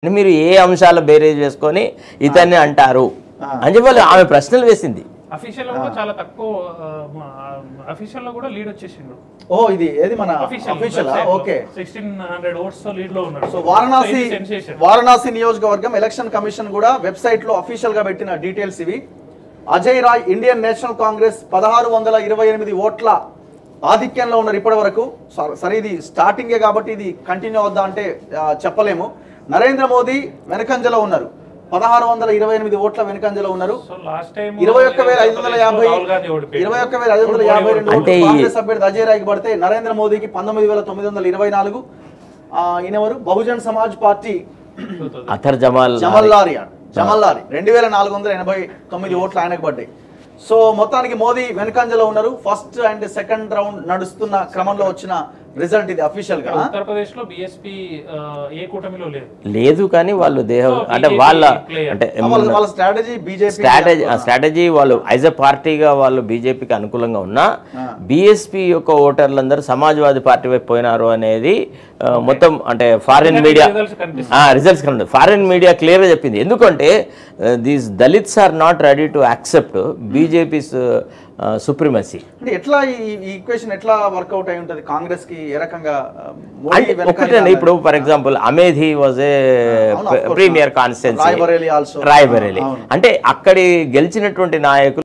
మీరు ఏ అంశాల బేరేజ్ వేసుకొని ఇతన్ని అంటారు అని చెప్పి ఆమె ప్రశ్నలు వేసింది. అఫీషియల్ లో కూడా చాలా తక్కువ అఫీషియల్ లో కూడా లీడ్ వచ్చేసిండు. ఓ ఇది ఏది మన అఫీషియల్ ఓకే 1600 ఓట్స్ తో లీడ్ లో ఉన్నాడు. సో వారణాసి నియోజకవర్గం ఎలక్షన్ కమిషన్ కూడా వెబ్సైట్ లో అఫీషియల్ గా పెట్టిన డీటెయిల్స్ ఇవి. అజయ్ రాయ్ ఇండియన్ నేషనల్ కాంగ్రెస్ 1628 ఓట్ల ఆధిక్యంలో ఉన్నారు ఇప్పటి వరకు. సరే ఇది స్టార్టింగే కాబట్టి ఇది కంటిన్యూ అవుద్దా అంటే చెప్పలేము. నరేంద్ర మోదీ వెనకంజలో ఉన్నారు, 1628 ఓట్ల వెనకంజలో ఉన్నారు. 21,552 కాంగ్రెస్ అభ్యర్థి అజయ్ రాయ్కి పడితే నరేంద్ర మోదీకి 19,924. ఈయనెవరు? బహుజన్ సమాజ్ పార్టీ అతర్ జమల్లారి 2,489 ఓట్లు ఆయనకు పడ్డాయి. సో మొత్తానికి మోదీ వెనకంజలో ఉన్నారు. ఫస్ట్ అండ్ సెకండ్ రౌండ్ నడుస్తున్న క్రమంలో వచ్చిన రిజల్ట్ ఇది అఫీషియల్ గా. ఉత్తరప్రదేశ్ లో బీఎస్పీ ఏ కూటమిలో లేదు కానీ వాళ్ళు దేహం అంటే వాళ్ళ అంటే వాళ్ళ స్ట్రాటజీ బీజేపీ స్ట్రాటజీ వాళ్ళు యాజ్ ఎ పార్టీగా వాళ్ళు బీజేపీకి అనుకూలంగా ఉన్నా బీఎస్పీ యొక్క ఓటర్లందరూ సమాజ్వాదీ పార్టీ వైపు పోయినారు అనేది మొత్తం అంటే ఫారిన్ మీడియా రిజల్ట్స్ కన్నా ఫారిన్ మీడియా క్లియర్గా చెప్పింది. ఎందుకంటే these Dalits are not ready to accept BJP's supremacy. అంటే ఎట్లా ఈ ఈక్వేషన్ ఎట్లా వర్కౌట్ అయి ఉంటుంది కాంగ్రెస్ కి ఏ రకంగా? ఒకటండి, ఇప్పుడు for example Amethi was a premier constituency, Rae Bareli అంటే అక్కడి గెలిచినటువంటి నాయకులు